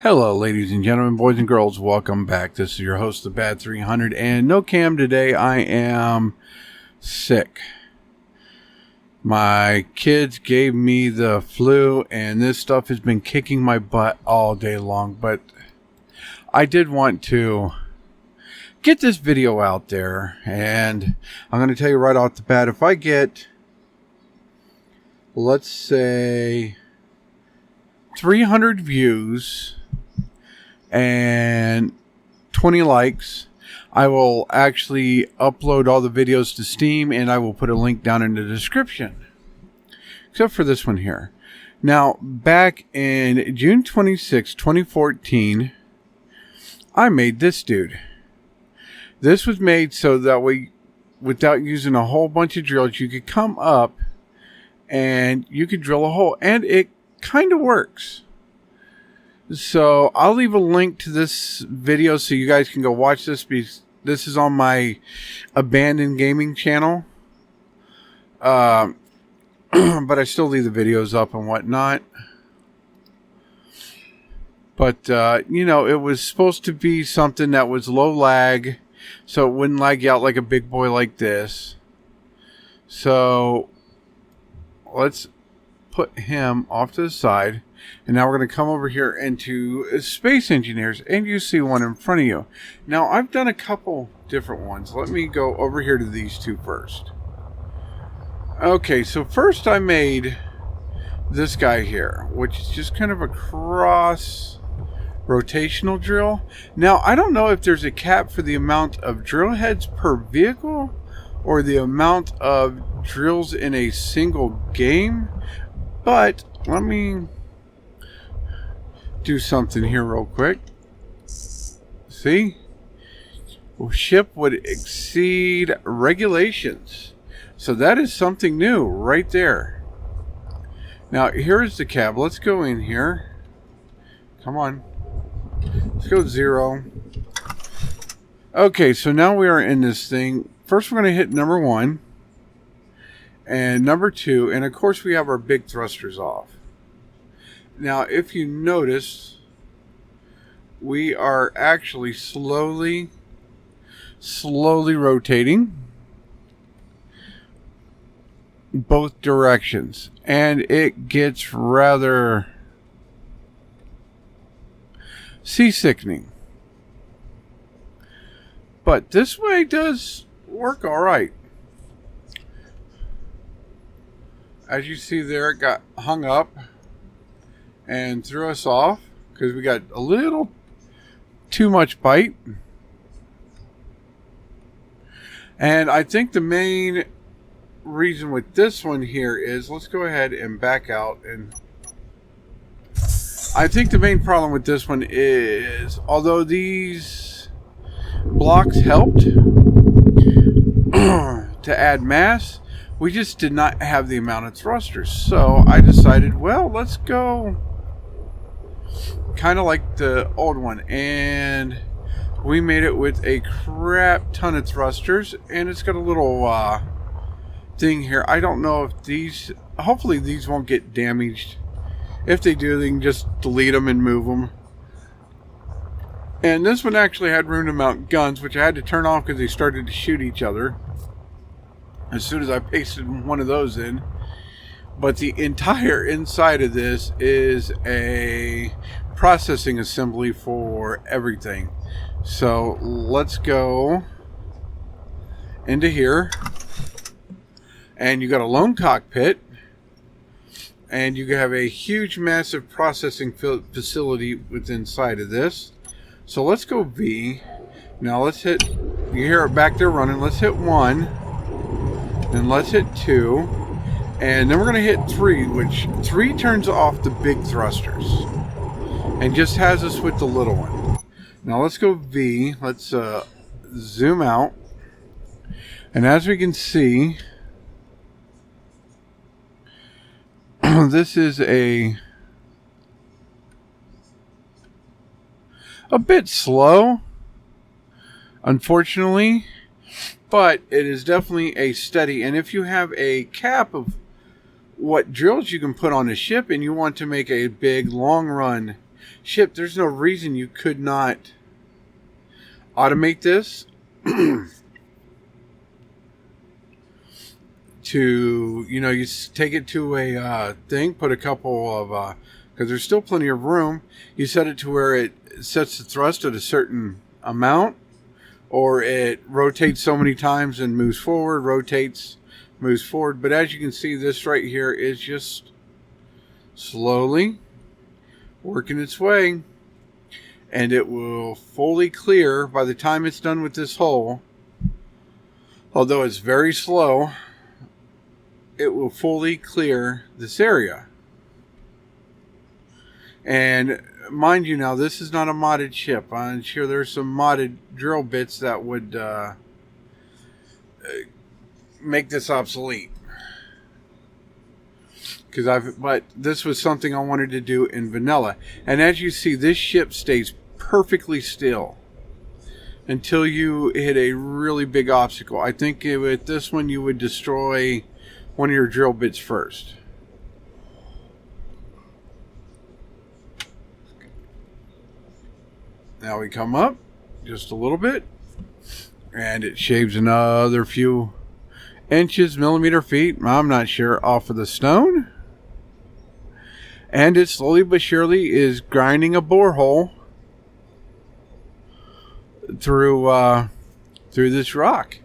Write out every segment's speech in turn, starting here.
Hello, ladies and gentlemen, boys and girls. Welcome back. This is your host, the Bad 300, and no cam today. I am sick. My kids gave me the flu, and this stuff has been kicking my butt all day long. But I did want to get this video out there, and I'm going to tell you right off the bat, if I get, let's say, 300 views and 20 likes, I will actually upload all the videos to Steam, and I will put a link down in the description. Except for this one here. Now, back in June 26, 2014, I made this dude. This was made so that way, without using a whole bunch of drills, you could come up and you could drill a hole, and it kind of works. So I'll leave a link to this video so you guys can go watch this. This is on my abandoned gaming channel. But I still leave the videos up and whatnot. But, you know, it was supposed to be something that was low lag, so it wouldn't lag you out like a big boy like this. So let's put him off to the side. And now we're going to come over here into Space Engineers, and you see one in front of you. Now, I've done a couple different ones. Let me go over here to these two first. Okay, so first I made this guy here, which is just kind of a cross rotational drill. Now, I don't know if there's a cap for the amount of drill heads per vehicle or the amount of drills in a single game, but let me do something here real quick. See? Ship would exceed regulations. So that is something new right there. Now, here is the cab. Let's go in here. Come on. Let's go 0. Okay, so now we are in this thing. First, we're going to hit number 1 and number 2. And, of course, we have our big thrusters off. Now, if you notice, we are actually slowly rotating both directions, and it gets rather seasickening. But this way does work all right. As you see there, it got hung up and threw us off because we got a little too much bite. And I think the main reason with this one here is, let's go ahead and back out, and I think the main problem with this one is, although these blocks helped to add mass, we just did not have the amount of thrusters. So I decided, well, let's go kind of like the old one, and we made it with a crap ton of thrusters, and it's got a little thing here. I don't know if these, hopefully these won't get damaged. If they do, they can just delete them and move them. And this one actually had room to mount guns, which I had to turn off because they started to shoot each other as soon as I pasted one of those in. But the entire inside of this is a processing assembly for everything. So let's go into here, and you got a lone cockpit, and you have a huge massive processing facility within inside of this. So let's go V. Now let's hit, you hear it back there running, let's hit 1, then let's hit 2, and then we're going to hit 3, which 3 turns off the big thrusters and just has us with the little one. Now let's go V. Let's zoom out, and as we can see, this is a bit slow, unfortunately, but it is definitely a steady. And if you have a cap of what drills you can put on a ship and you want to make a big long run ship, there's no reason you could not automate this to, you know, you take it to a thing, put a couple of, because there's still plenty of room, you set it to where it sets the thrust at a certain amount, or it rotates so many times and moves forward, rotates, moves forward. But as you can see, this right here is just slowly working its way, and it will fully clear by the time it's done with this hole. Although it's very slow, it will fully clear this area. And mind you, now this is not a modded ship. I'm sure there's some modded drill bits that would make this obsolete. But this was something I wanted to do in vanilla. And as you see, this ship stays perfectly still until you hit a really big obstacle. I think with this one you would destroy one of your drill bits first. Now we come up just a little bit, and it shaves another few inches, millimeter, feet, I'm not sure, off of the stone. And it slowly but surely is grinding a borehole through this rock,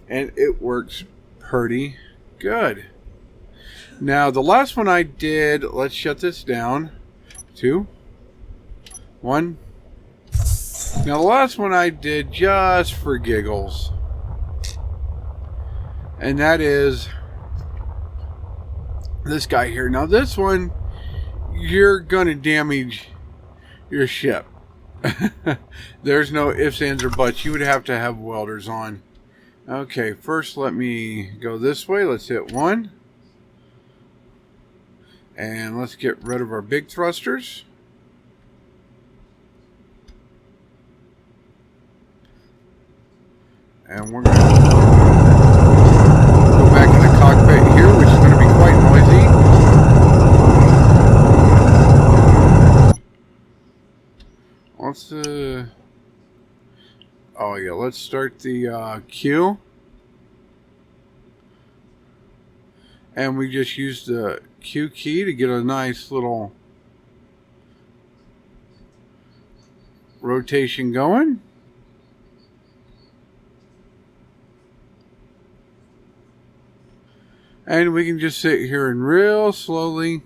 and it works pretty good. Now the last one I did, let's shut this down. 2, 1. Now the last one I did just for giggles, and that is this guy here. Now this one, you're gonna damage your ship. There's no ifs, ands, or buts. You would have to have welders on. Okay, first let me go this way. Let's hit 1. And let's get rid of our big thrusters. And we're going to go back in the cockpit here, which is going to be quite noisy. Let's oh yeah, let's start the Q. And we just use the Q key to get a nice little rotation going. And we can just sit here and real slowly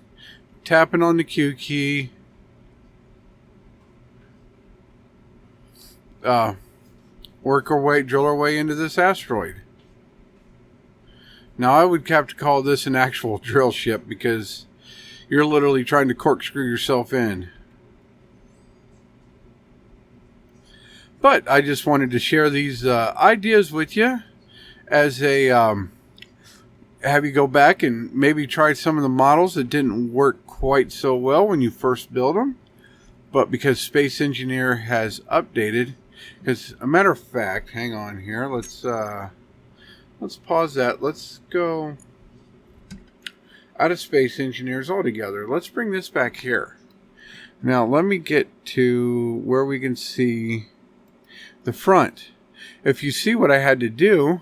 tapping on the Q key. Work our way, drill our way into this asteroid. Now I would have to call this an actual drill ship, because you're literally trying to corkscrew yourself in. But I just wanted to share these ideas with you as a have you go back and maybe try some of the models that didn't work quite so well when you first build them, but because Space Engineer has updated. As a matter of fact, hang on here, let's pause that. Let's go out of Space Engineers altogether. Let's bring this back here. Now let me get to where we can see the front. If you see what I had to do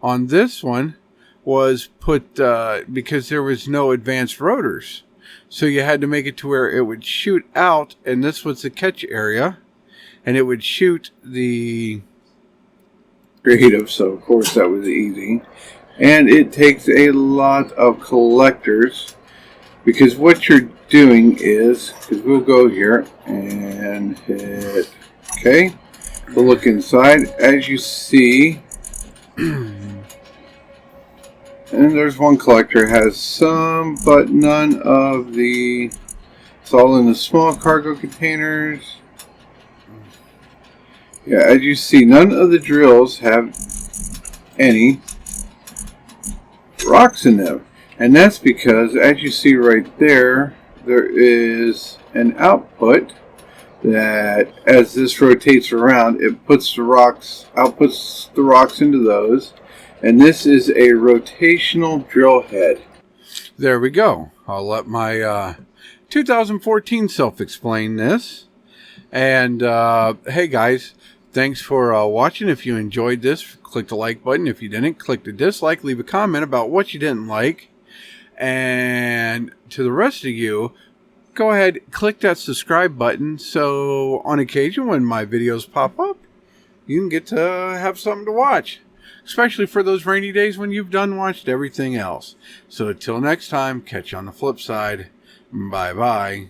on this one was put, because there was no advanced rotors, so you had to make it to where it would shoot out, and this was the catch area, and it would shoot the creative, so of course that was easy. And it takes a lot of collectors, because what you're doing is, because we'll go here and hit okay, we'll look inside. As you see, and there's one collector, has some, but none of the, it's all in the small cargo containers. Yeah, as you see, none of the drills have any rocks in them. And that's because, as you see right there, there is an output that, as this rotates around, it puts the rocks, outputs the rocks into those. And this is a rotational drill head. There we go. I'll let my 2014 self explain this. And hey guys, thanks for watching. If you enjoyed this, click the like button. If you didn't, click the dislike. Leave a comment about what you didn't like. And to the rest of you, go ahead, click that subscribe button so on occasion when my videos pop up, you can get to have something to watch. Especially for those rainy days when you've done watched everything else. So until next time, catch you on the flip side. Bye-bye.